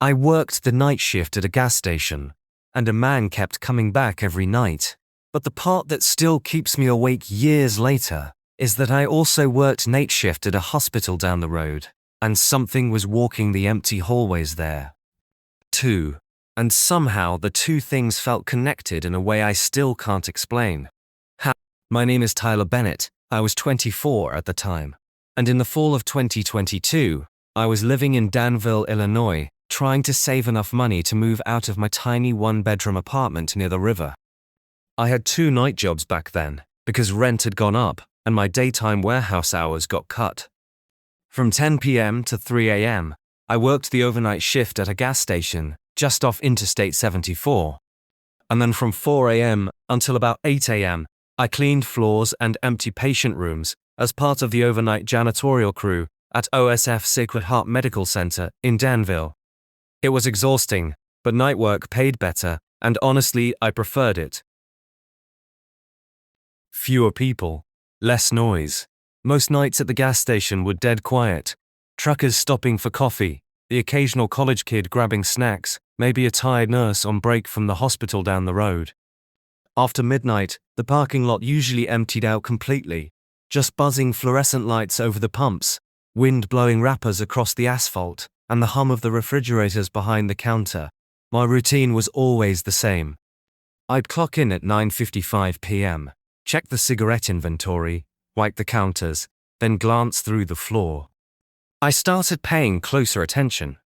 I worked the night shift at a gas station, and a man kept coming back every night. But the part that still keeps me awake years later is that I also worked night shift at a hospital down the road, and something was walking the empty hallways there, too. And somehow the two things felt connected in a way I still can't explain. My name is Tyler Bennett. I was 24 at the time. And in the fall of 2022, I was living in Danville, Illinois, trying to save enough money to move out of my tiny one-bedroom apartment near the river. I had 2 night jobs back then, because rent had gone up and my daytime warehouse hours got cut. From 10 p.m. to 3 a.m., I worked the overnight shift at a gas station just off Interstate 74. And then from 4 a.m. until about 8 a.m., I cleaned floors and empty patient rooms as part of the overnight janitorial crew at OSF Sacred Heart Medical Center in Danville. It was exhausting, but night work paid better, and honestly, I preferred it. Fewer people, less noise. Most nights at the gas station were dead quiet. Truckers stopping for coffee, the occasional college kid grabbing snacks, maybe a tired nurse on break from the hospital down the road. After midnight, the parking lot usually emptied out completely, just buzzing fluorescent lights over the pumps, wind blowing wrappers across the asphalt, and the hum of the refrigerators behind the counter. My routine was always the same. I'd clock in at 9:55 p.m., check the cigarette inventory, wipe the counters, then glance through the floor. I started paying closer attention.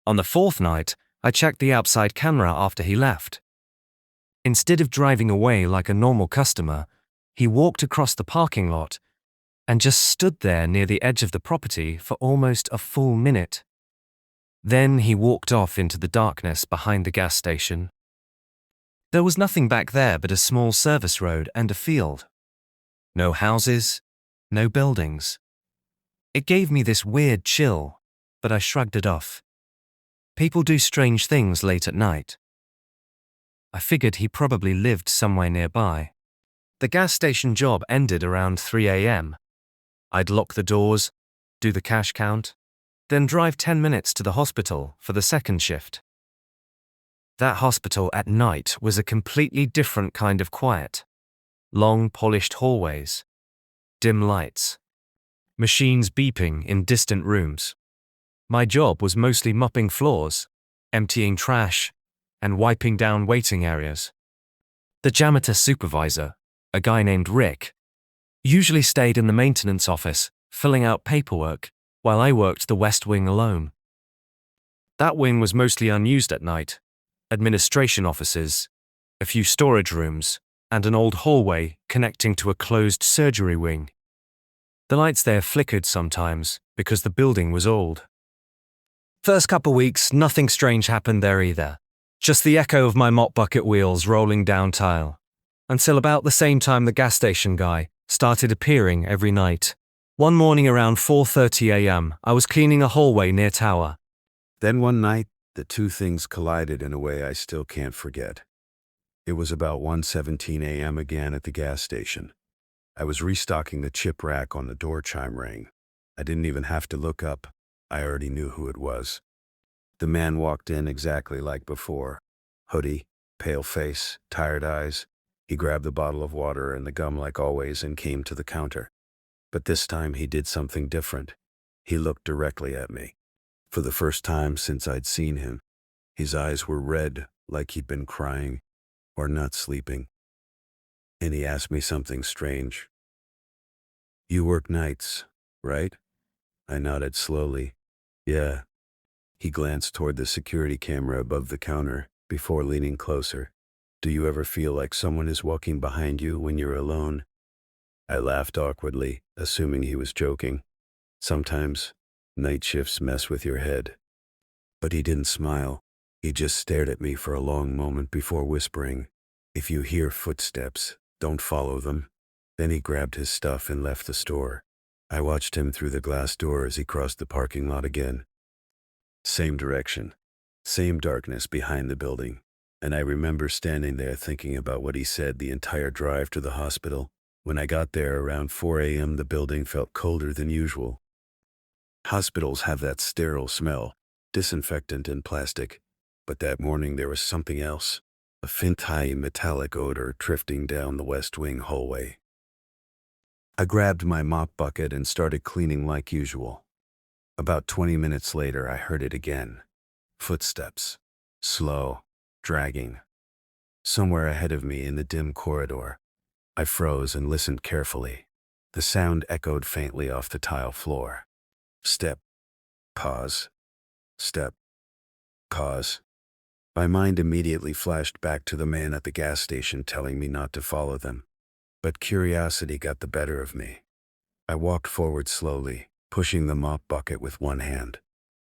On the 4th night, I checked the outside camera after he left. Instead of driving away like a normal customer, he walked across the parking lot and just stood there near the edge of the property for almost a full minute. Then he walked off into the darkness behind the gas station. There was nothing back there but a small service road and a field. No houses, no buildings. It gave me this weird chill, but I shrugged it off. People do strange things late at night. I figured he probably lived somewhere nearby. The gas station job ended around 3 a.m. I'd lock the doors, do the cash count, then drive 10 minutes to the hospital for the second shift. That hospital at night was a completely different kind of quiet. Long, polished hallways, dim lights, machines beeping in distant rooms. My job was mostly mopping floors, emptying trash, and wiping down waiting areas. The janitor supervisor, a guy named Rick, usually stayed in the maintenance office, filling out paperwork, while I worked the West Wing alone. That wing was mostly unused at night. Administration offices, a few storage rooms, and an old hallway connecting to a closed surgery wing. The lights there flickered sometimes because the building was old. First couple weeks, nothing strange happened there either. Just the echo of my mop bucket wheels rolling down tile. Until about the same time the gas station guy started appearing every night. One morning around 4:30 a.m., I was cleaning a hallway near tower. Then one night, the two things collided in a way I still can't forget. It was about 1:17 a.m. again at the gas station. I was restocking the chip rack on the door chime rang. I didn't even have to look up. I already knew who it was. The man walked in exactly like before. Hoodie, pale face, tired eyes. He grabbed the bottle of water and the gum like always and came to the counter. But this time he did something different. He looked directly at me. For the first time since I'd seen him, his eyes were red like he'd been crying or not sleeping. And he asked me something strange. "You work nights, right?" I nodded slowly. "Yeah." He glanced toward the security camera above the counter before leaning closer. "Do you ever feel like someone is walking behind you when you're alone?" I laughed awkwardly, assuming he was joking. Sometimes, night shifts mess with your head. But he didn't smile. He just stared at me for a long moment before whispering, "If you hear footsteps, don't follow them." Then he grabbed his stuff and left the store. I watched him through the glass door as he crossed the parking lot again. Same direction, same darkness behind the building, and I remember standing there thinking about what he said the entire drive to the hospital. When I got there around 4 a.m., the building felt colder than usual. Hospitals have that sterile smell, disinfectant and plastic. But that morning there was something else, a faint high metallic odor drifting down the West Wing hallway. I grabbed my mop bucket and started cleaning like usual. About 20 minutes later, I heard it again. Footsteps. Slow, dragging. Somewhere ahead of me in the dim corridor. I froze and listened carefully. The sound echoed faintly off the tile floor. Step. Pause. Step. Pause. My mind immediately flashed back to the man at the gas station telling me not to follow them. But curiosity got the better of me. I walked forward slowly, pushing the mop bucket with one hand.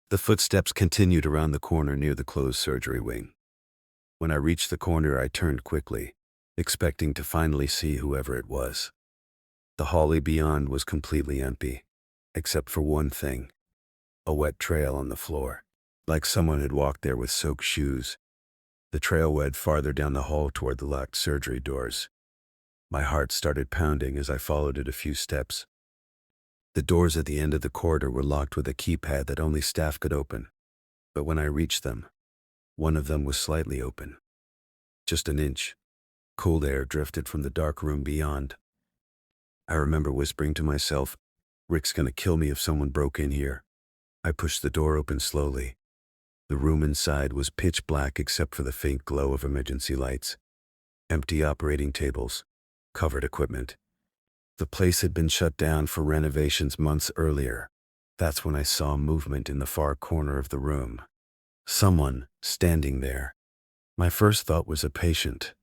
The footsteps continued around the corner near the closed surgery wing. When I reached the corner, I turned quickly, expecting to finally see whoever it was. The hallway beyond was completely empty, except for one thing: a wet trail on the floor, like someone had walked there with soaked shoes. The trail led farther down the hall toward the locked surgery doors. My heart started pounding as I followed it a few steps. The doors at the end of the corridor were locked with a keypad that only staff could open. But when I reached them, one of them was slightly open. Just an inch. Cold air drifted from the dark room beyond. I remember whispering to myself, "Rick's gonna kill me if someone broke in here." I pushed the door open slowly. The room inside was pitch black except for the faint glow of emergency lights. Empty operating tables. Covered equipment. The place had been shut down for renovations months earlier. That's when I saw movement in the far corner of the room. Someone standing there. My first thought was a patient,